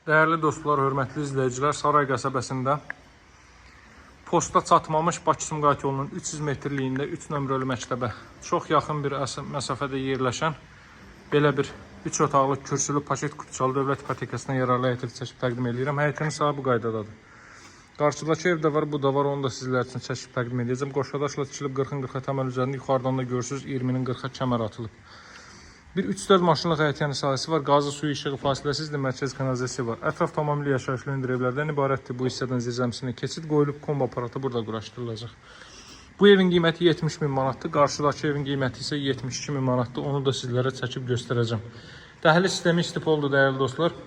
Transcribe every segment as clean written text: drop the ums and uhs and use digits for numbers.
Değerli dostlar, hörmətli izləyicilər, Saray qəsəbəsində posta çatmamış Bakı-Sumqayıt yolunun 300 metrliyində 3 nömrəli məktəbə çox yaxın bir məsafədə yerləşən belə bir 3 otaqlı kürsülü paket kutuçalı dövlət ipotekasına yararlı həyətini çəkib təqdim edirəm. Həyətinin sahə bu qaydadadır. Qarşıdakı evdə var, bu da var, onu da sizlər üçün çəkib təqdim edəcəm. Qoşadaşla tikilib 40-ın 40-a təməl üzərində, yuxarıdan da görürsünüz 20-nin 40-a kəmər atılıb. Bir 3-4 maşınlıq həyətiyəni sahəsi var. Qazı, suyu, işığı fasiləsizdir. Mərkəz kanalizasiya var. Ətraf tamamilə yaşayışlı evlərdən ibarətdir. Bu hissədən zirzəmisinə keçid qoyulub, kombo aparatı burada quraşdırılacaq. Bu evin qiyməti 70.000 manatdır. Qarşıdakı evin qiyməti isə 72.000 manatdır. Onu da sizlərə çəkib göstərəcəm. Dəhliz sistemi istifoldur, dəyərli dostlar.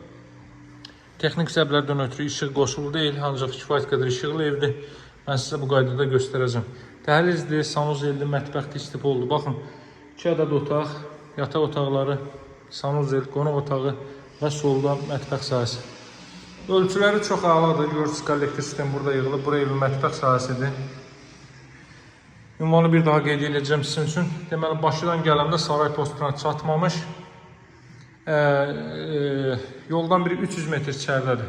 Texnik səbəblərdən ötürü işıq qoşulu deyil, ancaq kifayət qədər işıqlı evdir. Mən sizə bu qaydada göstərəcəm. Dəhlizdir, sanuzeldir, mətbəxdir, istifoldur. Baxın, 2 ədəd otaq, yataq otaqları, sanuzel, qonaq otağı və solda mətbəx sahəsi. Ölçüləri çox əladır. Görürsünüz, kollektor sistem burada yığılıb. Buraya evin mətbəx sahəsidir. Ünvanı bir daha qeyd edəcəm sizin üçün. Deməli, Bakıdan gələndə saray postuna çatmamış. Yoldan biri 300 metr içəridədir.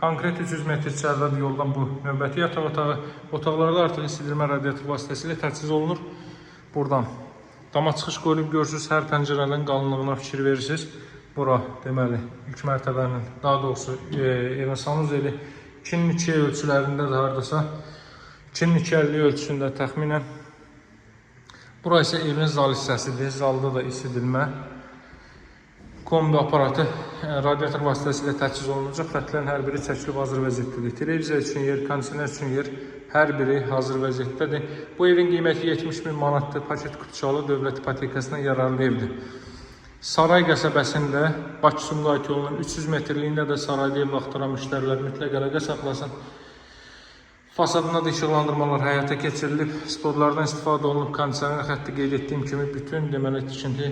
Konkret 300 metr içəridədir yoldan bu növbəti yataq otağı. Otaqlarda artıq istidirmə radiator vasitəsilə təchiz olunur. Buradan dama çıxış qoyulub görürsünüz, hər pəncərənin qalınlığına fikir verirsiniz. Bura deməli ilk mərtəbənin, daha doğrusu evin sanuzeli 2'nin 2'ye ölçülərindədir hardasa. 2'nin 2.50 ölçüsündə təxminən. Bura isə evin zal hissəsidir. Zalda da isidilmə. Kombi aparatı radiator vasitəsilə təchiz olunacaq. Xətlərin hər biri çəkilib hazır vəziyyətdədir. Televiziya üçün yer, kondisioner üçün yer, hər biri hazır vəziyyətdədir. Bu evin qiyməti 70.000 manatdır. Paket kutuçalı dövlət ipotekasına yararlı evdir. Saray qəsəbəsində Bakı-Sumqayıt yolunun 300 metrliyində də sarayda ev axtaran müştərilər mütləq əlaqə saxlasın. Fasadında da işıqlandırmalar həyata keçirilib, stollardan istifadə olunub, kondisioner xətti qeyd etdiyim kimi bütün deməli tikinti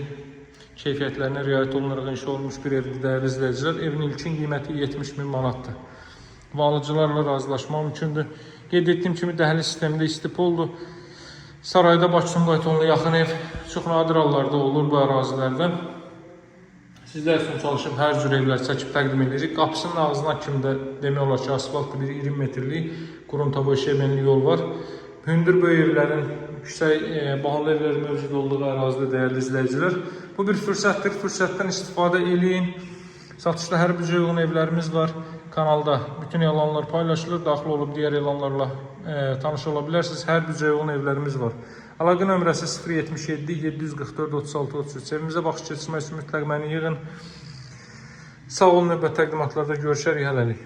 keyfiyyətlərinə riayət olunaraq inşa olunmuş bir evdir, dəyərli izləyicilər. Evin ilkin qiyməti 70.000 manatdır. Və alıcılarla razılaşma mümkündür. Qeyd etdiyim kimi dəhliz sistemində istipoldur. Sarayda Bakı-Sumqayıt yoluna yaxın ev çox nadir hallarda olur bu ərazilərdə. Sizlər üçün çalışıb hər cür evlər çəkib təqdim edəcək. Qapısının ağzına kimi də demək olar ki, asfaltlı bir 20 metrlik quruntaboy şebenli yol var. Hündür böyük evlərin, yüksək bahalı evlərin mövcud olduğu ərazidə dəyərli izləyicilər. Bu bir fürsətdir. Fürsətdən istifadə eləyin. Satışda hər büdcəyə uyğun evlərimiz var. Kanalda bütün elanlar paylaşılır. Daxil olub digər elanlarla tanış ola bilərsiniz. Hər büdcəyə uyğun evlərimiz var. Əlaqə nömrəsi 077 744 36 33. Evimizə baxış keçirmək üçün mütləq məni yığın. Sağ olun, növbəti təqdimatlarda görüşərik, hələlik.